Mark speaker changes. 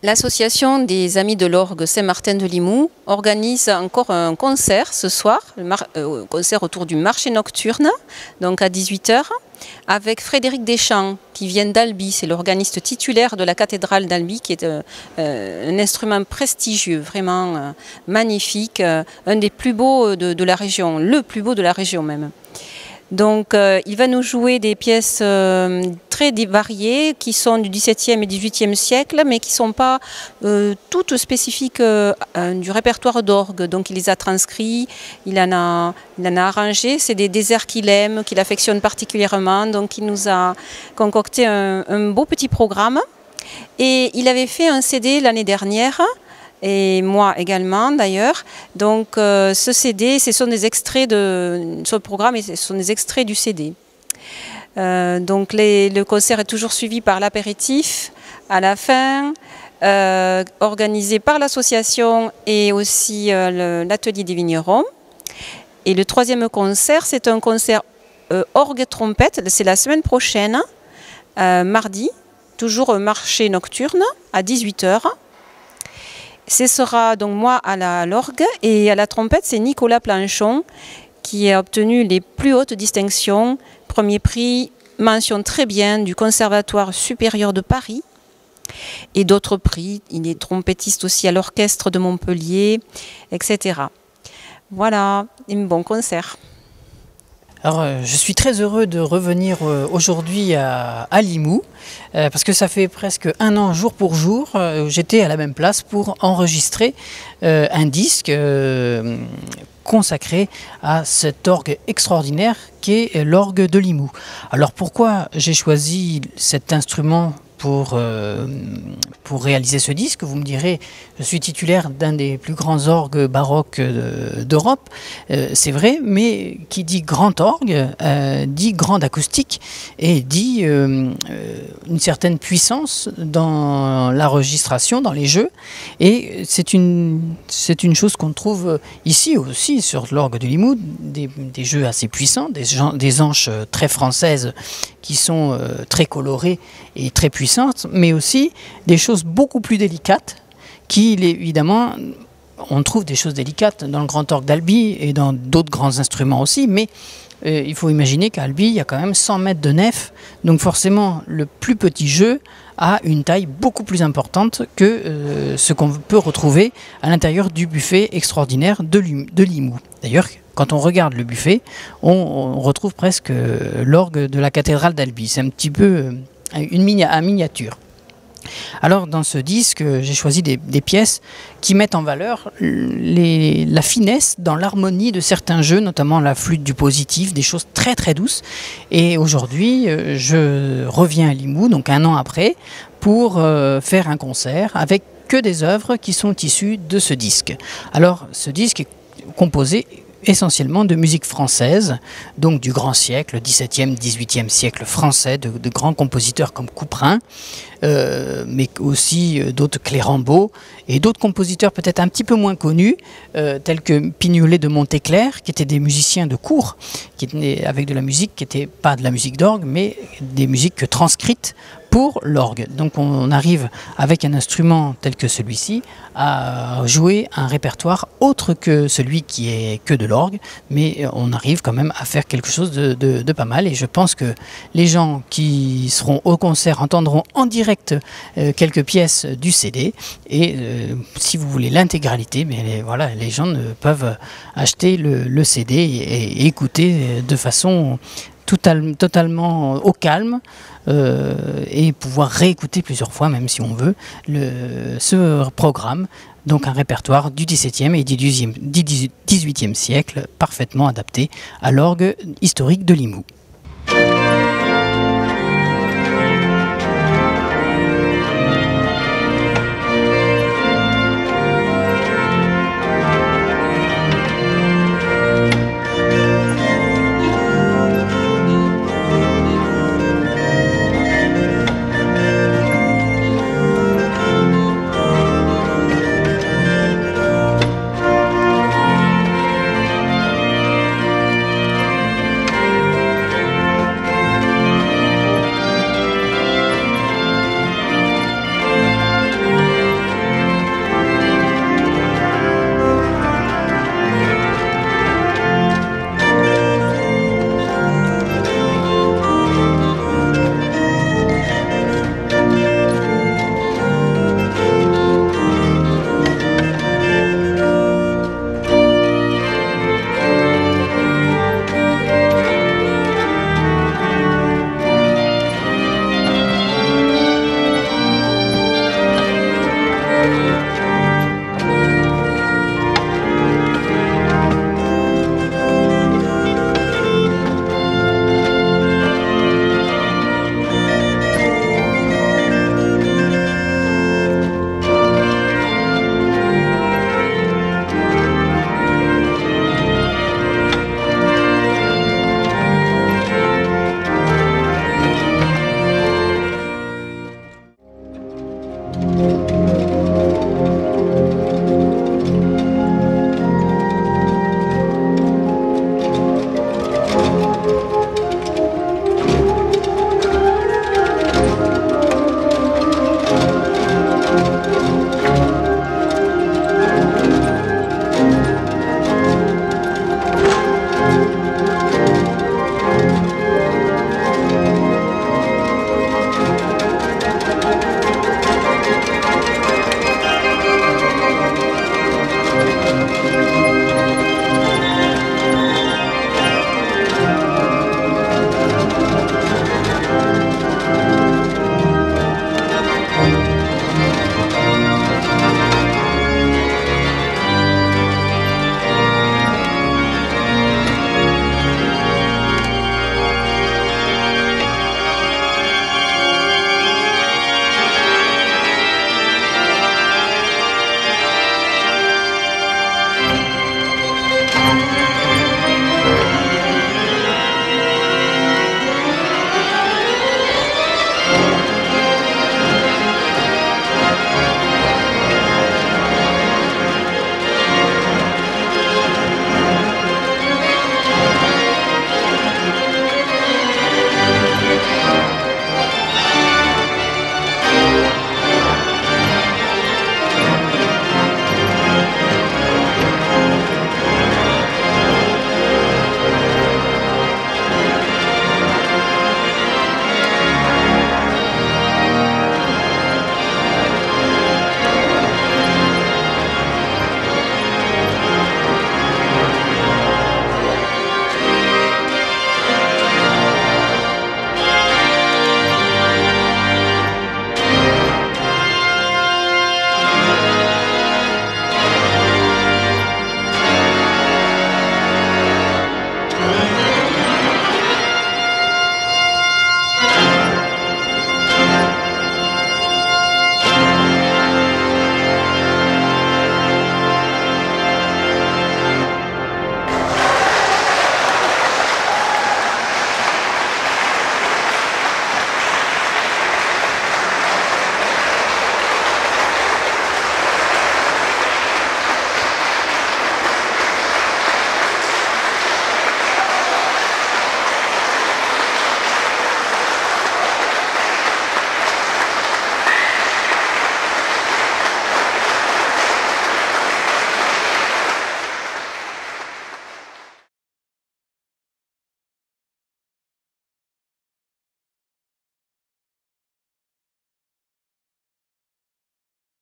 Speaker 1: L'association des Amis de l'Orgue Saint-Martin de Limoux organise encore un concert ce soir, concert autour du marché nocturne, donc à 18 h, avec Frédéric Deschamps qui vient d'Albi. C'est l'organiste titulaire de la cathédrale d'Albi, qui est un instrument prestigieux, vraiment magnifique, un des plus beaux de la région, le plus beau de la région même. Donc il va nous jouer des pièces très variées qui sont du XVIIe et XVIIIe siècle, mais qui ne sont pas toutes spécifiques du répertoire d'orgue. Donc il les a transcrits, il en a arrangé. C'est des airs qu'il aime, qu'il affectionne particulièrement. Donc il nous a concocté un beau petit programme. Et il avait fait un CD l'année dernière, et moi également d'ailleurs. Donc ce CD, ce sont des extraits de ce programme et ce sont des extraits du CD. Donc le concert est toujours suivi par l'apéritif à la fin, organisé par l'association et aussi l'atelier des vignerons. Et le troisième concert, c'est un concert orgue et trompette, c'est la semaine prochaine, mardi, toujours marché nocturne à 18 h. Ce sera donc moi à l'orgue, et à la trompette, c'est Nicolas Planchon qui a obtenu les plus hautes distinctions, premier prix, mention très bien du Conservatoire supérieur de Paris et d'autres prix. Il est trompettiste aussi à l'orchestre de Montpellier, etc. Voilà, un bon concert.
Speaker 2: Alors, je suis très heureux de revenir aujourd'hui à Limoux, parce que ça fait presque un an, jour pour jour, j'étais à la même place pour enregistrer un disque consacré à cet orgue extraordinaire qu'est l'orgue de Limoux. Alors pourquoi j'ai choisi cet instrument pour réaliser ce disque? Vous me direz, je suis titulaire d'un des plus grands orgues baroques d'Europe, c'est vrai, mais qui dit grand orgue, dit grande acoustique et dit une certaine puissance dans l'enregistration, dans les jeux, et c'est une chose qu'on trouve ici aussi sur l'orgue de Limoux, des jeux assez puissants, des anches très françaises qui sont très colorées et très puissantes, mais aussi des choses beaucoup plus délicates qui, évidemment, on trouve des choses délicates dans le grand orgue d'Albi et dans d'autres grands instruments aussi, mais il faut imaginer qu'à Albi, il y a quand même 100 mètres de nef, donc forcément le plus petit jeu a une taille beaucoup plus importante que ce qu'on peut retrouver à l'intérieur du buffet extraordinaire de Limoux. D'ailleurs, quand on regarde le buffet, on retrouve presque l'orgue de la cathédrale d'Albi. C'est un petit peu un miniature. Alors dans ce disque, j'ai choisi des pièces qui mettent en valeur la finesse dans l'harmonie de certains jeux, notamment la flûte du positif, des choses très très douces. Et aujourd'hui, je reviens à Limoux, donc un an après, pour faire un concert avec que des œuvres qui sont issues de ce disque. Alors ce disque est composé essentiellement de musique française, donc du grand siècle, 17e, 18e siècle français, de grands compositeurs comme Couperin, mais aussi d'autres Clérambault et d'autres compositeurs peut-être un petit peu moins connus, tels que Pignolet de Montéclair, qui étaient des musiciens de cour, qui étaient avec de la musique qui n'était pas de la musique d'orgue, mais des musiques transcrites pour l'orgue. Donc on arrive avec un instrument tel que celui-ci à jouer un répertoire autre que celui qui est que de l'orgue, mais on arrive quand même à faire quelque chose de pas mal, et je pense que les gens qui seront au concert entendront en direct quelques pièces du CD, et si vous voulez l'intégralité, mais voilà, les gens peuvent acheter le CD et écouter de façon totalement au calme, et pouvoir réécouter plusieurs fois, même si on veut, ce programme, donc un répertoire du XVIIe et du XVIIIe siècle, parfaitement adapté à l'orgue historique de Limoux.